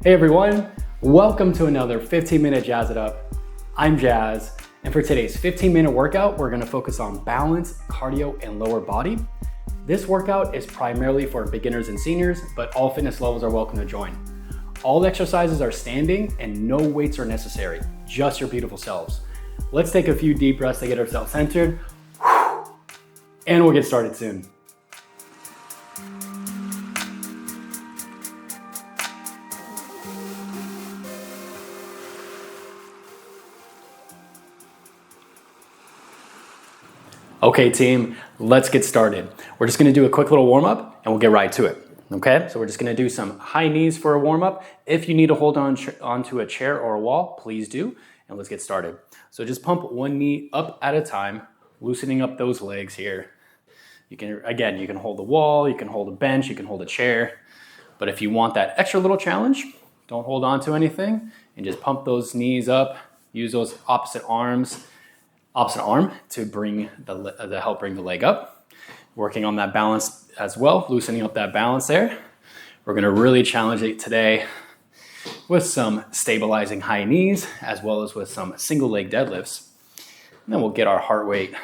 Hey everyone, welcome to another 15-minute Jazz It Up. I'm Jazz, and for today's 15-minute workout, we're gonna focus on balance, cardio, and lower body. This workout is primarily for beginners and seniors, but all fitness levels are welcome to join. All exercises are standing and no weights are necessary, just your beautiful selves. Let's take a few deep breaths to get ourselves centered, and we'll get started soon. Okay team, let's get started. We're just gonna do a quick little warm up and we'll get right to it, okay? So we're just gonna do some high knees for a warm up. If you need to hold onto a chair or a wall, please do, and let's get started. So just pump one knee up at a time, loosening up those legs here. You can hold the wall, you can hold a bench, you can hold a chair, but if you want that extra little challenge, don't hold on to anything and just pump those knees up, use those opposite arm to help bring the leg up. Working on that balance as well, loosening up that balance there. We're gonna really challenge it today with some stabilizing high knees as well as with some single leg deadlifts. And then we'll get our heart rate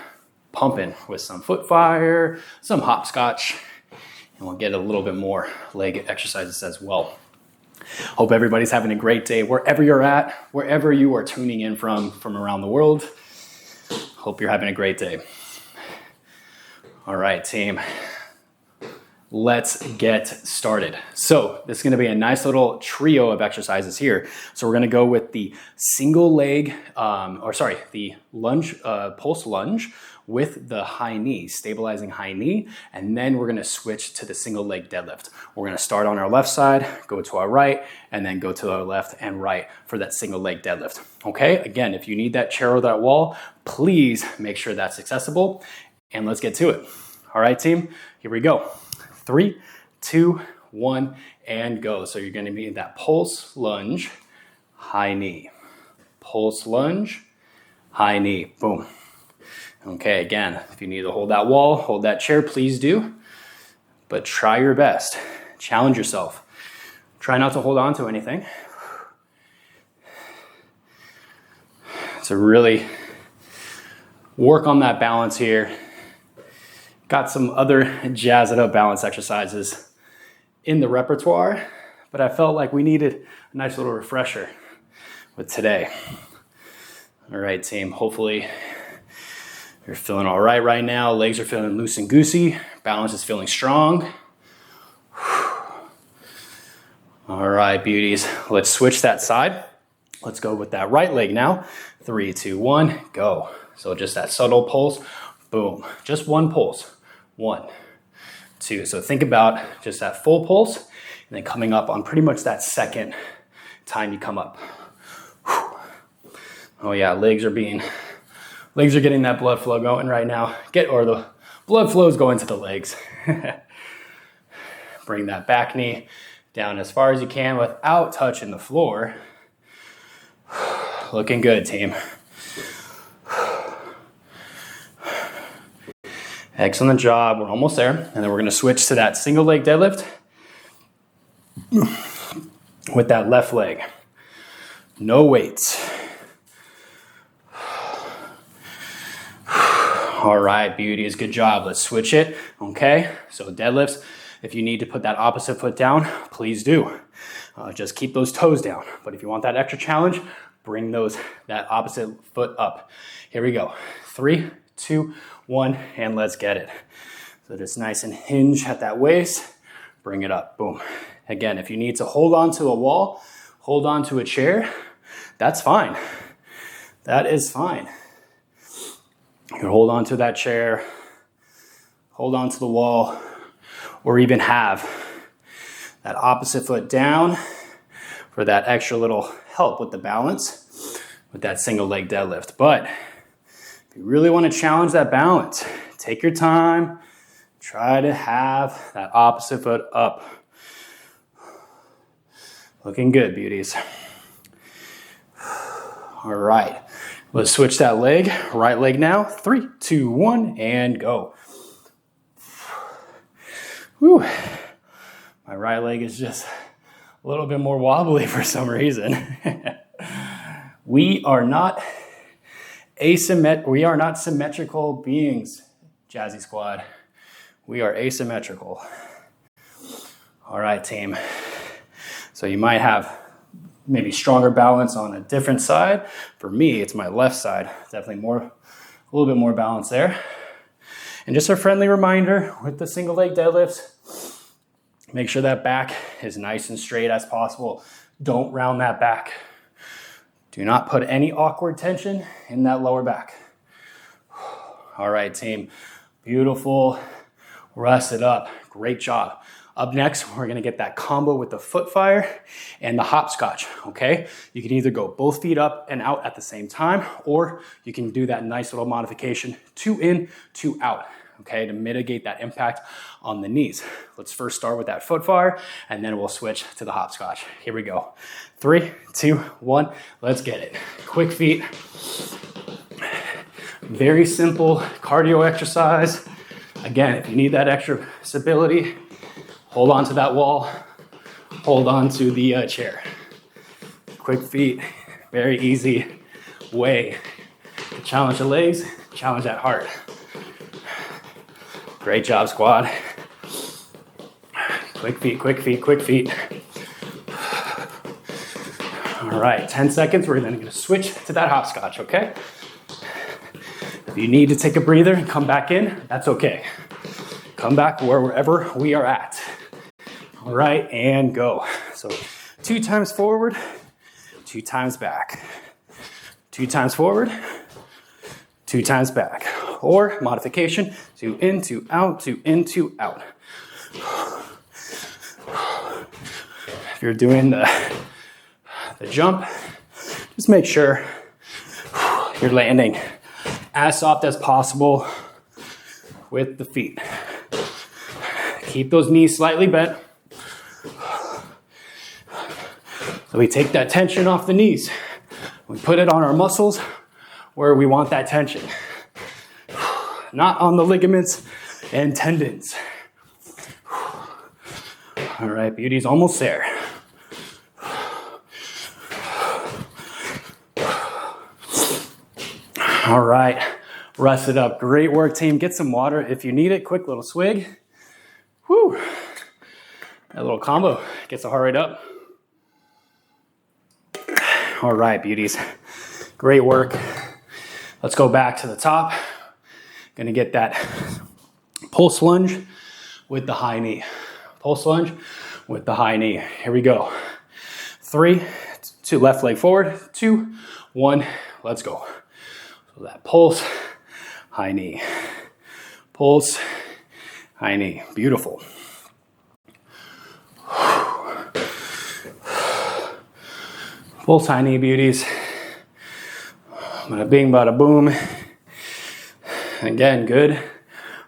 pumping with some foot fire, some hopscotch, and we'll get a little bit more leg exercises as well. Hope everybody's having a great day wherever you're at, wherever you are tuning in from around the world. Hope you're having a great day. All right, team, let's get started. So this is gonna be a nice little trio of exercises here. So we're gonna go with the single leg, the lunge, pulse lunge with the high knee, stabilizing high knee, and then we're gonna switch to the single leg deadlift. We're gonna start on our left side, go to our right, and then go to our left and right for that single leg deadlift. Okay, again, if you need that chair or that wall, please make sure that's accessible, and let's get to it. All right, team, here we go. 3, 2, 1, and go. So you're gonna be in that pulse lunge, high knee. Pulse lunge, high knee, boom. Okay, again, if you need to hold that wall, hold that chair, please do. But try your best. Challenge yourself. Try not to hold on to anything. So really work on that balance here. Got some other Jazz It Up balance exercises in the repertoire, but I felt like we needed a nice little refresher with today. All right, team, hopefully you're feeling all right now. Legs are feeling loose and goosey. Balance is feeling strong. All right, beauties. Let's switch that side. Let's go with that right leg now. 3, 2, 1, go. So just that subtle pulse, boom. Just one pulse. 1, 2. So think about just that full pulse and then coming up on pretty much that second time you come up. Oh yeah, legs are getting that blood flow going right now. The blood flow is going to the legs. Bring that back knee down as far as you can without touching the floor. Looking good, team. Excellent job, we're almost there. And then we're gonna switch to that single leg deadlift with that left leg. No weights. All right, beauties, good job. Let's switch it, okay? So deadlifts, if you need to put that opposite foot down, please do. Just keep those toes down. But if you want that extra challenge, bring that opposite foot up. Here we go. 3, 2, 1, and let's get it. So just nice and hinge at that waist, bring it up, boom. Again, if you need to hold on to a wall, hold on to a chair, that's fine. That is fine. You can hold on to that chair, hold on to the wall, or even have that opposite foot down for that extra little help with the balance with that single leg deadlift. But if you really want to challenge that balance, take your time, try to have that opposite foot up. Looking good, beauties. All right. Let's switch that leg, right leg now. 3, 2, 1, and go. Whew. My right leg is just a little bit more wobbly for some reason. We are not symmetrical beings, Jazzy Squad. We are asymmetrical. All right, team. So you might have maybe stronger balance on a different side. For me, it's my left side. Definitely a little bit more balance there. And just a friendly reminder with the single leg deadlifts, make sure that back is nice and straight as possible. Don't round that back. Do not put any awkward tension in that lower back. All right, team. Beautiful. Rest it up. Great job. Up next, we're gonna get that combo with the foot fire and the hopscotch, okay? You can either go both feet up and out at the same time, or you can do that nice little modification, 2 in, 2 out, okay, to mitigate that impact on the knees. Let's first start with that foot fire, and then we'll switch to the hopscotch. Here we go. 3, 2, 1, let's get it. Quick feet. Very simple cardio exercise. Again, if you need that extra stability, hold on to that wall, hold on to the chair. Quick feet, very easy way to challenge the legs, challenge that heart. Great job, squad. Quick feet, quick feet, quick feet. All right, 10 seconds, we're then gonna switch to that hopscotch, okay? If you need to take a breather and come back in, that's okay. Come back wherever we are at. All right, and go. So 2 times forward, 2 times back. 2 times forward, 2 times back. Or modification, 2 in, 2 out, 2 in, 2 out. If you're doing the jump, just make sure you're landing as soft as possible with the feet. Keep those knees slightly bent. So we take that tension off the knees. We put it on our muscles where we want that tension. Not on the ligaments and tendons. All right, beauty's almost there. All right, rest it up. Great work, team. Get some water if you need it. Quick little swig. Whew. That little combo gets the heart rate up. All right, beauties. Great work. Let's go back to the top. Gonna get that pulse lunge with the high knee. Pulse lunge with the high knee. Here we go. 3, 2, left leg forward, 2, 1, let's go. So that pulse, high knee. Pulse, high knee. Beautiful. Pulse, high knee, beauties. Bada bing, bada boom. Again, good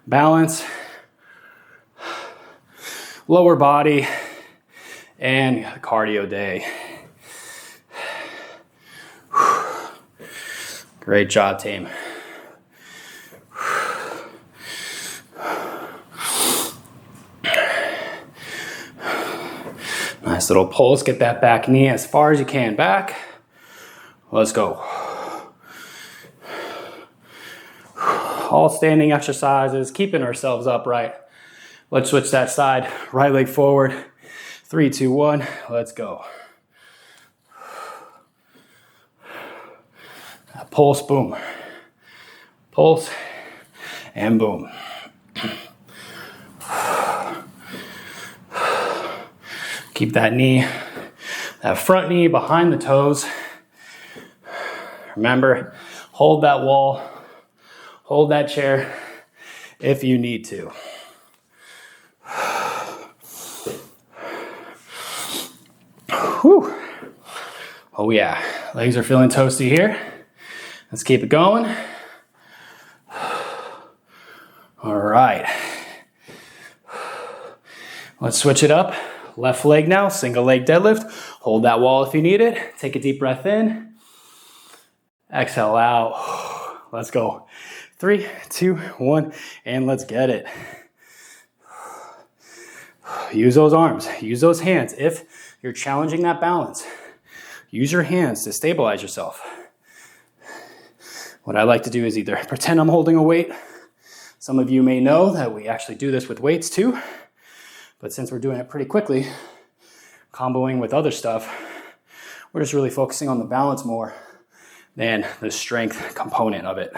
balance. Lower body and cardio day. Great job, team. Nice little pulse. Get that back knee as far as you can back. Let's go. All standing exercises, keeping ourselves upright. Let's switch that side. Right leg forward. 3, 2, 1. Let's go. Pulse, boom. Pulse, and boom. Keep that knee, that front knee behind the toes. Remember, hold that wall, hold that chair if you need to. Whew. Oh yeah, legs are feeling toasty here. Let's keep it going. All right. Let's switch it up. Left leg now, single leg deadlift. Hold that wall if you need it. Take a deep breath in. Exhale out. Let's go. 3, 2, 1, and let's get it. Use those arms, use those hands if You're challenging that balance. Use your hands to stabilize yourself. What I like to do is either pretend I'm holding a weight. Some of you may know that we actually do this with weights too, but since we're doing it pretty quickly, comboing with other stuff, we're just really focusing on the balance more than the strength component of it.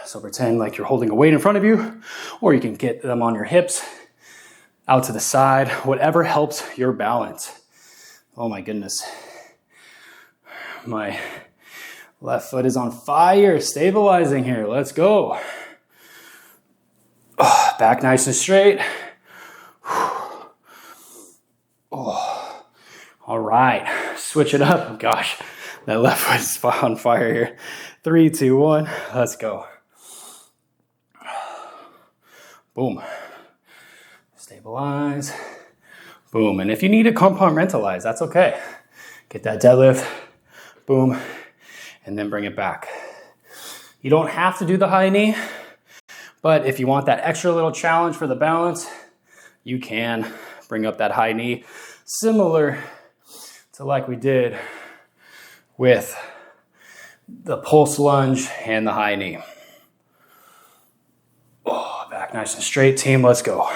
So pretend like you're holding a weight in front of you, or you can get them on your hips, out to the side, whatever helps your balance. Oh my goodness. My left foot is on fire, stabilizing here. Let's go. Oh, back nice and straight. Oh. All right, switch it up. Gosh, that left foot is on fire here. 3, 2, 1, let's go. Boom. Stabilize. Boom. And if you need to compartmentalize, that's okay. Get that deadlift. Boom. And then bring it back. You don't have to do the high knee, but if you want that extra little challenge for the balance, you can bring up that high knee, similar to like we did with the pulse lunge and the high knee. Oh, back nice and straight, team. Let's go.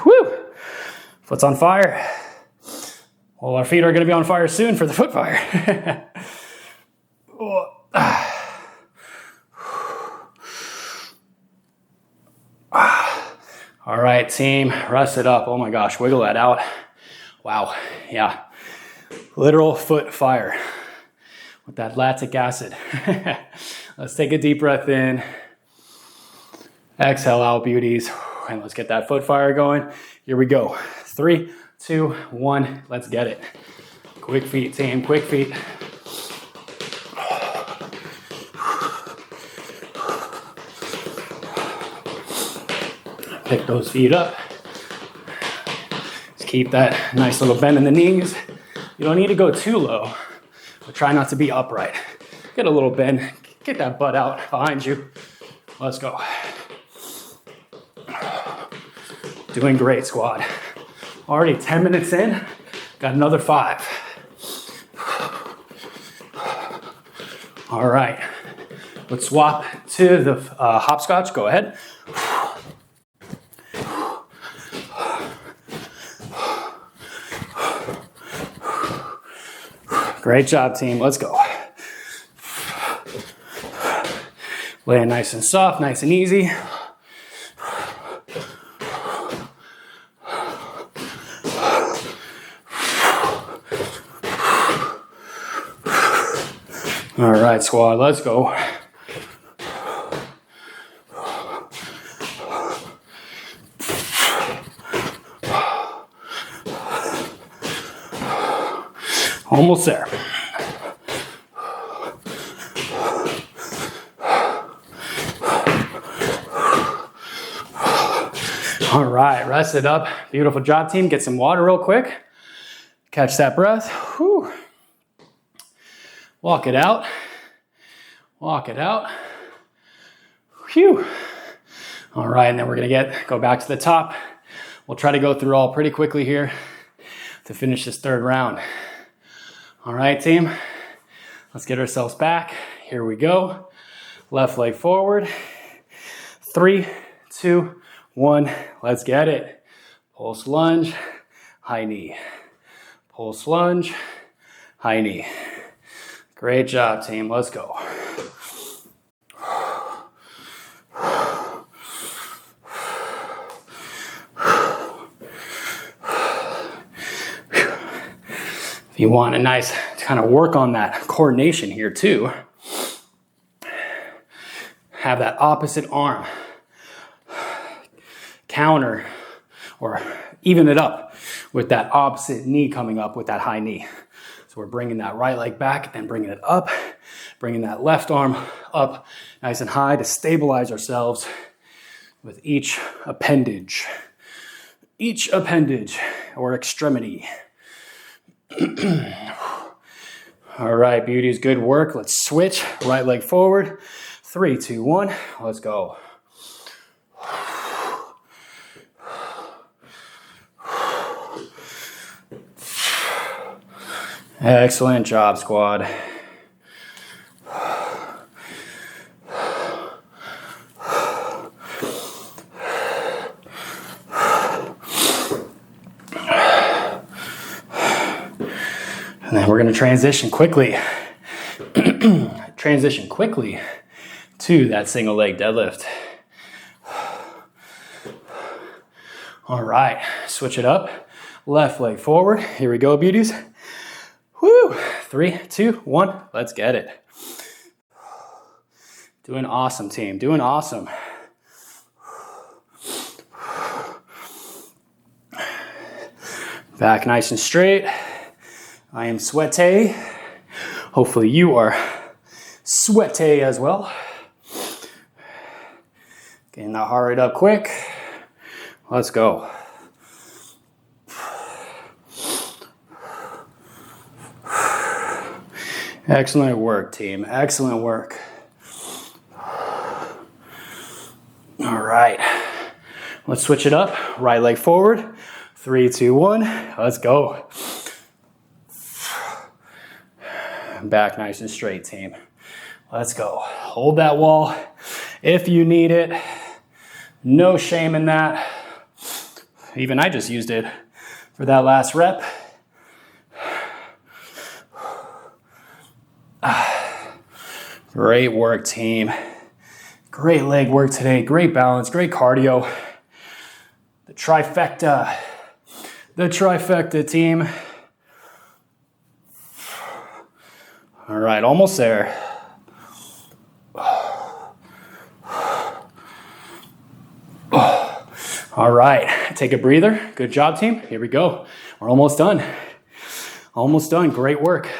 Woo! Foot's on fire. Well, our feet are going to be on fire soon for the foot fire. All right, team, rest it up. Oh my gosh, wiggle that out. Wow, yeah. Literal foot fire with that lactic acid. Let's take a deep breath in. Exhale out, beauties. And let's get that foot fire going. Here we go. 3, 2, 1, let's get it. Quick feet, team, quick feet. Pick those feet up. Just keep that nice little bend in the knees. You don't need to go too low, but try not to be upright. Get a little bend, get that butt out behind you. Let's go. Doing great, squad. Already 10 minutes in, got another 5. All right, let's swap to the hopscotch. Go ahead. Great job, team. Let's go. Laying nice and soft, nice and easy. All right, squad, let's go. Almost there. All right, rest it up. Beautiful job, team. Get some water real quick. Catch that breath. Whew. Walk it out. Walk it out. Phew. All right, and then we're gonna go back to the top. We'll try to go through all pretty quickly here to finish this third round. All right, team, let's get ourselves back. Here we go. Left leg forward. 3, 2, 1, let's get it. Pulse lunge, high knee. Pulse lunge, high knee. Great job, team. Let's go. If you want a nice kind of work on that coordination here too, have that opposite arm counter or even it up with that opposite knee coming up with that high knee. So we're bringing that right leg back and bringing it up, bringing that left arm up nice and high to stabilize ourselves with each appendage or extremity. All right, beauties, good work. Let's switch. Right leg forward. 3, 2, 1. Let's go. Excellent job, squad. And then we're going to transition quickly to that single leg deadlift. All right, switch it up. Left leg forward. Here we go, beauties. Woo! 3, 2, 1. Let's get it. Doing awesome, team. Doing awesome. Back nice and straight. I am sweaty. Hopefully you are sweaty as well. Getting that heart rate up quick. Let's go. Excellent work, team. Excellent work. All right. Let's switch it up. Right leg forward. 3, 2, 1. Let's go. Back nice and straight, team. Let's go. Hold that wall if you need it. No shame in that. Even I just used it for that last rep. Great work, team. Great leg work today. Great balance. Great cardio. The trifecta. The trifecta, team. All right, almost there. All right, take a breather. Good job, team. Here we go. We're almost done. Almost done. Great work.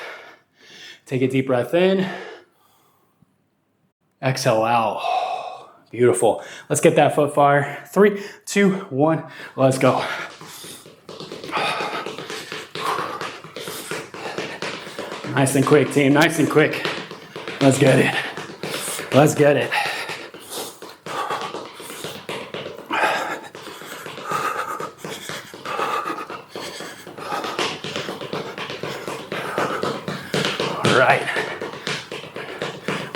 Take a deep breath in. Exhale out. Beautiful. Let's get that foot fire. 3, 2, 1. Let's go. Nice and quick, team. Nice and quick. Let's get it. Let's get it. All right.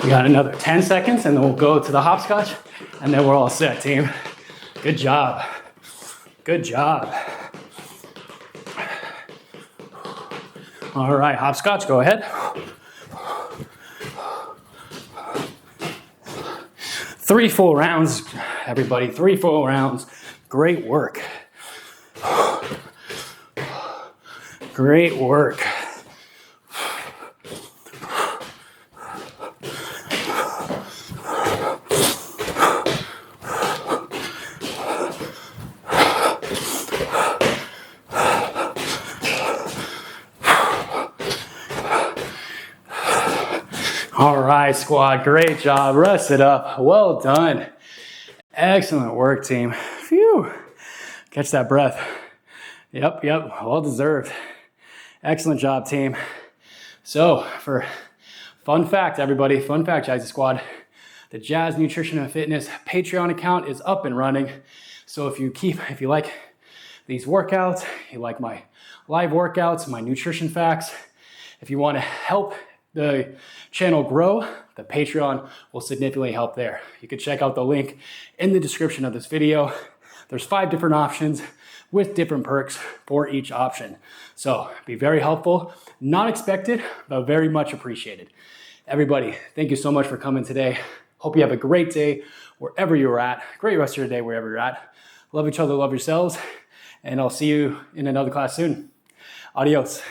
We got another 10 seconds and then we'll go to the hopscotch and then we're all set, team. Good job. Good job. All right, hopscotch, go ahead. 3 full rounds, everybody. 3 full rounds. Great work. Great work. All right, squad, great job. Rest it up. Well done. Excellent work, team. Phew. Catch that breath. Yep, well deserved. Excellent job, team. So, for fun fact, everybody, fun fact, Jazzy Squad, the Jazz Nutrition and Fitness Patreon account is up and running. So if you like these workouts, you like my live workouts, my nutrition facts, if you want to help the channel grow, the Patreon will significantly help there. You can check out the link in the description of this video. There's 5 different options with different perks for each option. So be very helpful, not expected, but very much appreciated. Everybody, thank you so much for coming today. Hope you have a great day wherever you're at. Great rest of your day wherever you're at. Love each other, love yourselves, and I'll see you in another class soon. Adios.